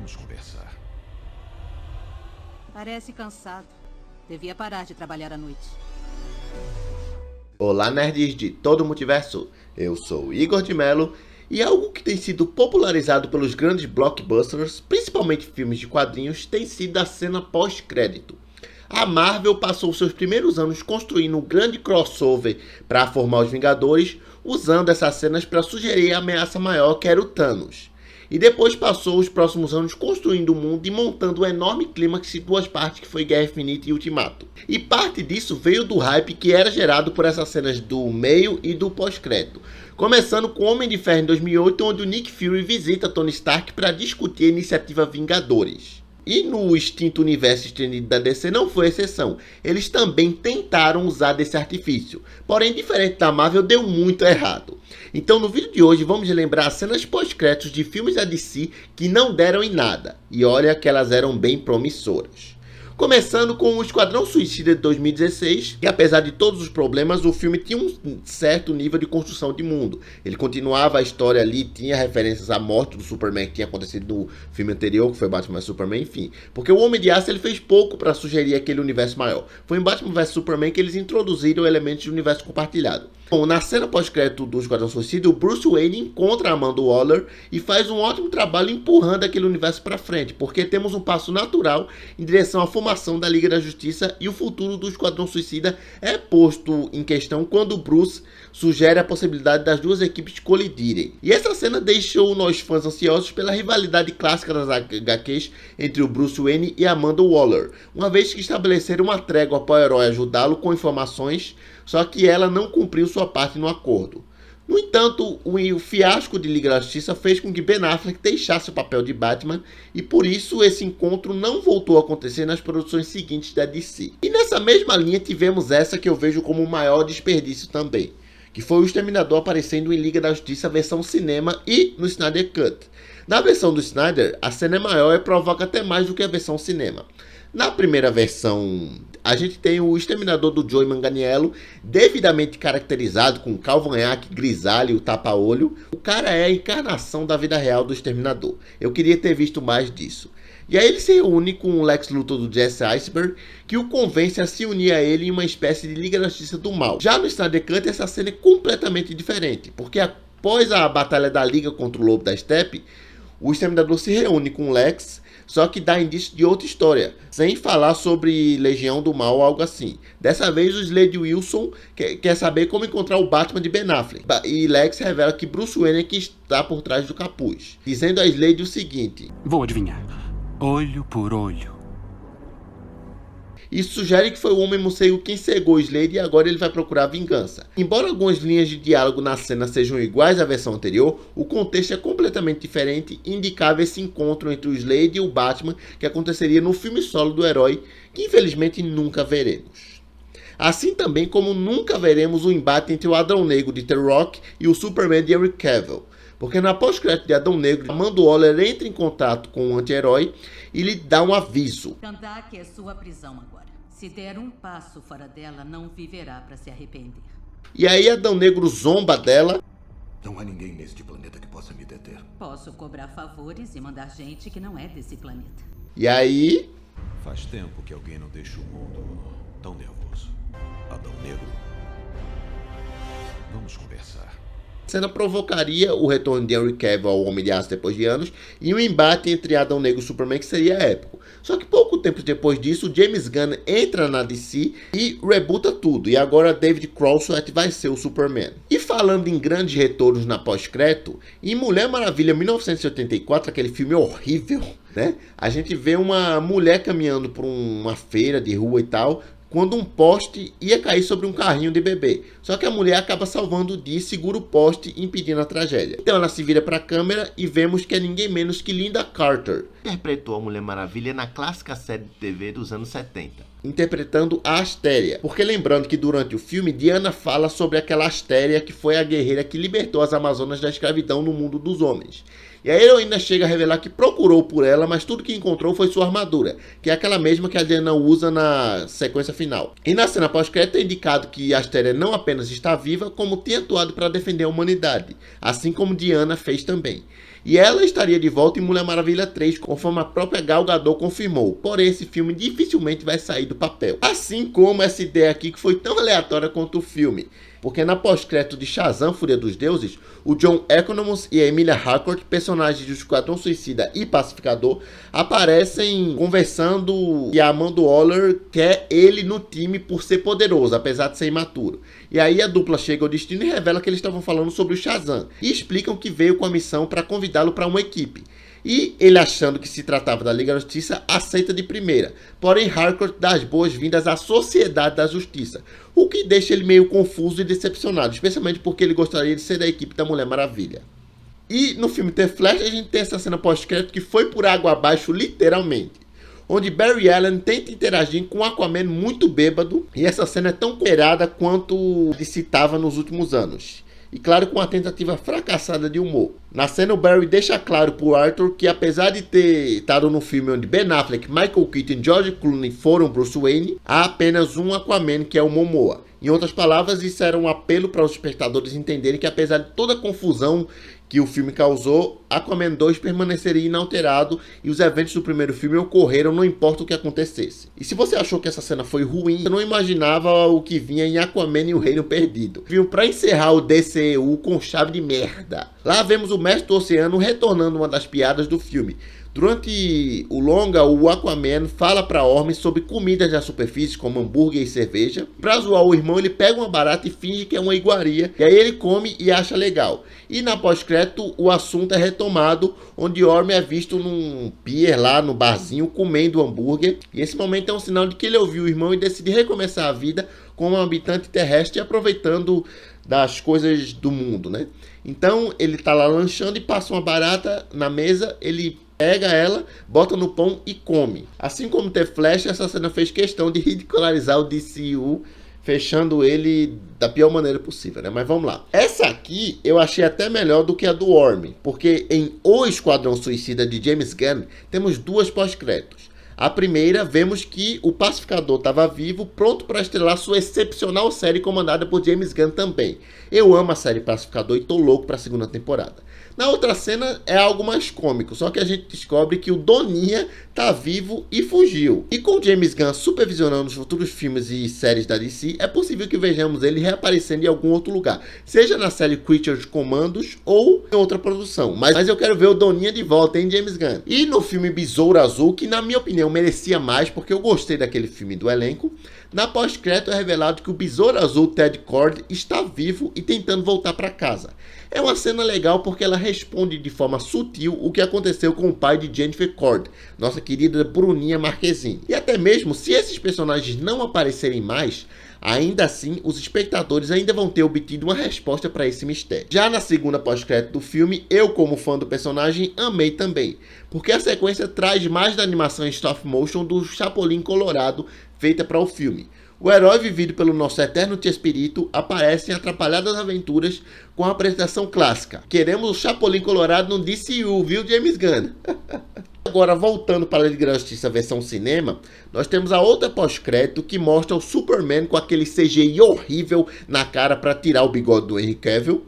Vamos conversar. Parece cansado. Devia parar de trabalhar à noite. Olá, nerds de todo o multiverso. Eu sou Igor de Mello e algo que tem sido popularizado pelos grandes blockbusters, principalmente filmes de quadrinhos, tem sido a cena pós-crédito. A Marvel passou seus primeiros anos construindo um grande crossover para formar os Vingadores, usando essas cenas para sugerir a ameaça maior que era o Thanos. E depois passou os próximos anos construindo o mundo e montando um enorme clímax de duas partes que foi Guerra Infinita e Ultimato. E parte disso veio do hype que era gerado por essas cenas do meio e do pós-crédito. Começando com Homem de Ferro em 2008, onde o Nick Fury visita Tony Stark para discutir a iniciativa Vingadores. E no extinto universo estendido da DC não foi exceção. Eles também tentaram usar desse artifício. Porém, diferente da Marvel, deu muito errado. Então no vídeo de hoje vamos lembrar as cenas pós-créditos de filmes da DC que não deram em nada. E olha que elas eram bem promissoras. Começando com o Esquadrão Suicida de 2016, que apesar de todos os problemas, o filme tinha um certo nível de construção de mundo. Ele continuava a história ali, tinha referências à morte do Superman que tinha acontecido no filme anterior, que foi Batman vs Superman, enfim. Porque o Homem de Aço ele fez pouco para sugerir aquele universo maior. Foi em Batman vs Superman que eles introduziram elementos de universo compartilhado. Bom, na cena pós-crédito do Esquadrão Suicida, o Bruce Wayne encontra a Amanda Waller e faz um ótimo trabalho empurrando aquele universo para frente, porque temos um passo natural em direção à formação da Liga da Justiça e o futuro do Esquadrão Suicida é posto em questão quando o Bruce sugere a possibilidade das duas equipes colidirem. E essa cena deixou nós fãs ansiosos pela rivalidade clássica das HQs entre o Bruce Wayne e Amanda Waller, uma vez que estabeleceram uma trégua para o herói ajudá-lo com informações, só que ela não cumpriu sua parte no acordo. No entanto, o fiasco de Liga da Justiça fez com que Ben Affleck deixasse o papel de Batman e por isso esse encontro não voltou a acontecer nas produções seguintes da DC. E nessa mesma linha tivemos essa que eu vejo como o maior desperdício também, que foi o Exterminador aparecendo em Liga da Justiça versão cinema e no Snyder Cut. Na versão do Snyder, a cena é maior e provoca até mais do que a versão cinema. Na primeira versão, a gente tem o Exterminador do Joey Manganiello, devidamente caracterizado com cavanhaque, grisalho e tapa-olho. O cara é a encarnação da vida real do Exterminador. Eu queria ter visto mais disso. E aí ele se reúne com o Lex Luthor do Jesse Eisenberg, que o convence a se unir a ele em uma espécie de Liga da Justiça do Mal. Já no Snyder Cut, essa cena é completamente diferente, porque após a batalha da Liga contra o Lobo da Steppe, o Exterminador se reúne com o Lex, só que dá indício de outra história, sem falar sobre Legião do Mal ou algo assim. Dessa vez o Slade Wilson quer saber como encontrar o Batman de Ben Affleck. E Lex revela que Bruce Wayne é que está por trás do capuz, dizendo a Slade o seguinte: vou adivinhar. Olho por olho. Isso sugere que foi o Homem-Morcego quem cegou o Slade e agora ele vai procurar vingança. Embora algumas linhas de diálogo na cena sejam iguais à versão anterior, o contexto é completamente diferente e indicava esse encontro entre o Slade e o Batman que aconteceria no filme solo do herói, que infelizmente nunca veremos. Assim também como nunca veremos o embate entre o Adão Negro de The Rock e o Superman de Henry Cavill. Porque na pós-crédito de Adão Negro, Amanda Waller entra em contato com o anti-herói e lhe dá um aviso. Kandak é sua prisão agora. Se der um passo fora dela, não viverá para se arrepender. E aí Adão Negro zomba dela. Não há ninguém neste planeta que possa me deter. Posso cobrar favores e mandar gente que não é desse planeta. E aí... Faz tempo que alguém não deixa o mundo tão nervoso. Adão Negro. Vamos conversar. A cena provocaria o retorno de Henry Cavill ao Homem de Aço depois de anos e um embate entre Adão Negro e Superman que seria épico. Só que pouco tempo depois disso, James Gunn entra na DC e rebuta tudo. E agora David Crossett vai ser o Superman. E falando em grandes retornos na pós-crédito, em Mulher Maravilha 1984, aquele filme horrível, né? A gente vê uma mulher caminhando por uma feira de rua e tal, quando um poste ia cair sobre um carrinho de bebê. Só que a mulher acaba salvando o dia e segura o poste, impedindo a tragédia. Então ela se vira para a câmera e vemos que é ninguém menos que Linda Carter, que interpretou a Mulher Maravilha na clássica série de TV dos anos 70. interpretando a Astéria. Porque lembrando que durante o filme, Diana fala sobre aquela Astéria que foi a guerreira que libertou as Amazonas da escravidão no mundo dos homens. E a heroína chega a revelar que procurou por ela, mas tudo que encontrou foi sua armadura, que é aquela mesma que a Diana usa na sequência final. E na cena pós-crédito é indicado que Astéria não apenas está viva, como tem atuado para defender a humanidade, assim como Diana fez também. E ela estaria de volta em Mulher Maravilha 3, conforme a própria Gal Gadot confirmou. Porém, esse filme dificilmente vai sair do papel. Assim como essa ideia aqui que foi tão aleatória quanto o filme. Porque na pós-crédito de Shazam, Fúria dos Deuses, o John Economos e a Emilia Harcourt, personagens do Esquadrão Suicida e Pacificador, aparecem conversando e a Amanda Waller quer ele no time por ser poderoso, apesar de ser imaturo. E aí a dupla chega ao destino e revela que eles estavam falando sobre o Shazam. E explicam que veio com a missão para convidá-lo para uma equipe. E ele, achando que se tratava da Liga da Justiça, aceita de primeira. Porém, Harcourt dá as boas-vindas à Sociedade da Justiça, o que deixa ele meio confuso e decepcionado, especialmente porque ele gostaria de ser da equipe da Mulher Maravilha. E no filme The Flash, a gente tem essa cena pós-crédito que foi por água abaixo, literalmente, onde Barry Allen tenta interagir com o Aquaman muito bêbado, e essa cena é tão coerada quanto ele citava nos últimos anos. E claro, com uma tentativa fracassada de humor. Na cena, o Barry deixa claro pro Arthur que apesar de ter estado no filme onde Ben Affleck, Michael Keaton e George Clooney foram Bruce Wayne, há apenas um Aquaman, que é o Momoa. Em outras palavras, isso era um apelo para os espectadores entenderem que apesar de toda a confusão que o filme causou, Aquaman 2 permaneceria inalterado e os eventos do primeiro filme ocorreram não importa o que acontecesse. E se você achou que essa cena foi ruim, eu não imaginava o que vinha em Aquaman e o Reino Perdido. Viu para encerrar o DCEU com chave de merda. Lá vemos o Mestre do Oceano retornando uma das piadas do filme. Durante o longa, o Aquaman fala para Orm sobre comidas da superfície, como hambúrguer e cerveja. Pra zoar o irmão, ele pega uma barata e finge que é uma iguaria. E aí ele come e acha legal. E na pós-crédito, o assunto é retomado, onde Orm é visto num pier lá, no barzinho, comendo hambúrguer. E esse momento é um sinal de que ele ouviu o irmão e decide recomeçar a vida como um habitante terrestre, aproveitando das coisas do mundo, né? Então, ele tá lá lanchando e passa uma barata na mesa, ele pega ela, bota no pão e come. Assim como The Flash, essa cena fez questão de ridicularizar o DCU, fechando ele da pior maneira possível, né? Mas vamos lá. Essa aqui eu achei até melhor do que a do Orm, porque em O Esquadrão Suicida de James Gunn, temos duas pós-créditos. A primeira, vemos que o Pacificador estava vivo, pronto para estrelar sua excepcional série comandada por James Gunn também. Eu amo a série Pacificador e tô louco para a segunda temporada. Na outra cena é algo mais cômico, só que a gente descobre que o Doninha tá vivo e fugiu. E com James Gunn supervisionando os futuros filmes e séries da DC, é possível que vejamos ele reaparecendo em algum outro lugar, seja na série Creatures Commandos ou em outra produção. Mas eu quero ver o Doninha de volta, hein, James Gunn? E no filme Besouro Azul, que na minha opinião merecia mais, porque eu gostei daquele filme do elenco, na pós-crédito é revelado que o Besouro Azul Ted Kord está vivo e tentando voltar para casa. É uma cena legal porque ela responde de forma sutil o que aconteceu com o pai de Jennifer Kord, nossa querida Bruninha Marquezine. E até mesmo se esses personagens não aparecerem mais, ainda assim os espectadores ainda vão ter obtido uma resposta para esse mistério. Já na segunda pós-crédito do filme, eu como fã do personagem amei também, porque a sequência traz mais da animação em stop motion do Chapolin Colorado feita para o filme. O herói vivido pelo nosso eterno Chespirito aparece em Atrapalhadas Aventuras com a apresentação clássica. Queremos o Chapolin Colorado no DCU, viu, James Gunn? Agora, voltando para a Liga da Justiça versão cinema, nós temos a outra pós-crédito que mostra o Superman com aquele CGI horrível na cara para tirar o bigode do Henry Cavill.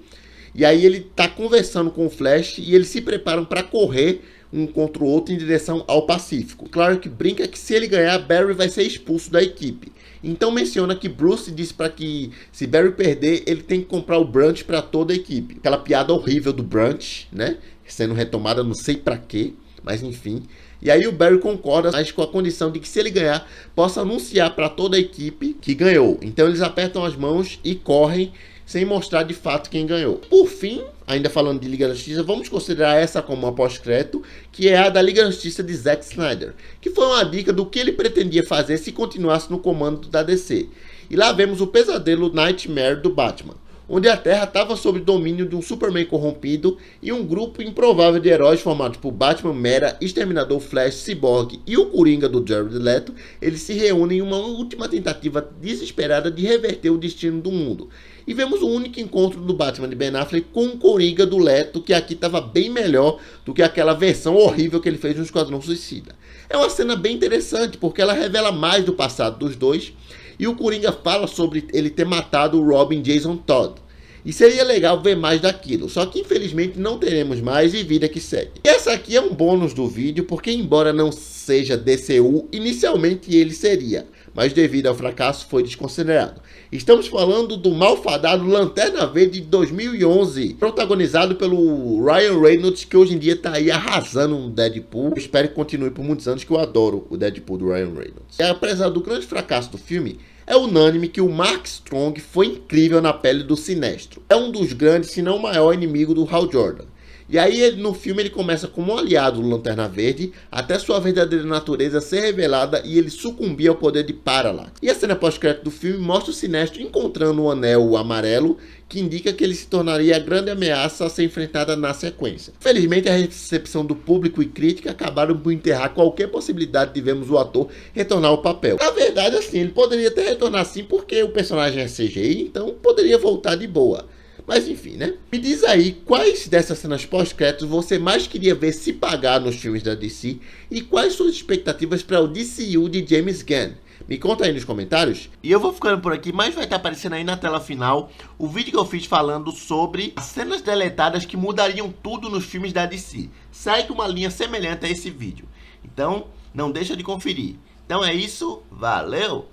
E aí ele tá conversando com o Flash e eles se preparam para correr um contra o outro em direção ao Pacífico. Clark brinca que se ele ganhar, Barry vai ser expulso da equipe. Então menciona que Bruce disse para que se Barry perder, ele tem que comprar o brunch para toda a equipe. Aquela piada horrível do brunch, né? Sendo retomada não sei para quê, mas enfim. E aí o Barry concorda, mas com a condição de que se ele ganhar, possa anunciar para toda a equipe que ganhou. Então eles apertam as mãos e correm sem mostrar de fato quem ganhou. Por fim, ainda falando de Liga da Justiça, vamos considerar essa como uma pós-crédito, que é a da Liga da Justiça de Zack Snyder, que foi uma dica do que ele pretendia fazer se continuasse no comando da DC. E lá vemos o pesadelo Nightmare do Batman. onde a Terra estava sob domínio de um Superman corrompido e um grupo improvável de heróis formados por Batman, Mera, Exterminador, Flash, Cyborg e o Coringa do Jared Leto, eles se reúnem em uma última tentativa desesperada de reverter o destino do mundo. E vemos o único encontro do Batman de Ben Affleck com o Coringa do Leto, que aqui estava bem melhor do que aquela versão horrível que ele fez no Esquadrão Suicida. É uma cena bem interessante, porque ela revela mais do passado dos dois, e o Coringa fala sobre ele ter matado o Robin Jason Todd. E seria legal ver mais daquilo, só que infelizmente não teremos mais e vida que segue. E essa aqui é um bônus do vídeo, porque embora não seja DCU, inicialmente ele seria, mas devido ao fracasso foi desconsiderado. Estamos falando do malfadado Lanterna Verde de 2011, protagonizado pelo Ryan Reynolds, que hoje em dia está aí arrasando no Deadpool. Eu espero que continue por muitos anos, que eu adoro o Deadpool do Ryan Reynolds. E apesar do grande fracasso do filme, é unânime que o Mark Strong foi incrível na pele do Sinestro. É um dos grandes, se não o maior inimigo do Hal Jordan. E aí no filme ele começa como um aliado do Lanterna Verde, até sua verdadeira natureza ser revelada e ele sucumbir ao poder de Parallax. E a cena pós-crédito do filme mostra o Sinestro encontrando um anel amarelo, que indica que ele se tornaria a grande ameaça a ser enfrentada na sequência. Felizmente a recepção do público e crítica acabaram por enterrar qualquer possibilidade de vermos o ator retornar ao papel. Na verdade, assim, ele poderia até retornar sim, porque o personagem é CGI, então poderia voltar de boa. Mas enfim, né? Me diz aí quais dessas cenas pós-créditos você mais queria ver se pagar nos filmes da DC e quais suas expectativas para o DCU de James Gunn. Me conta aí nos comentários. E eu vou ficando por aqui, mas vai estar aparecendo aí na tela final o vídeo que eu fiz falando sobre as cenas deletadas que mudariam tudo nos filmes da DC. Segue uma linha semelhante a esse vídeo. Então, não deixa de conferir. Então é isso, valeu!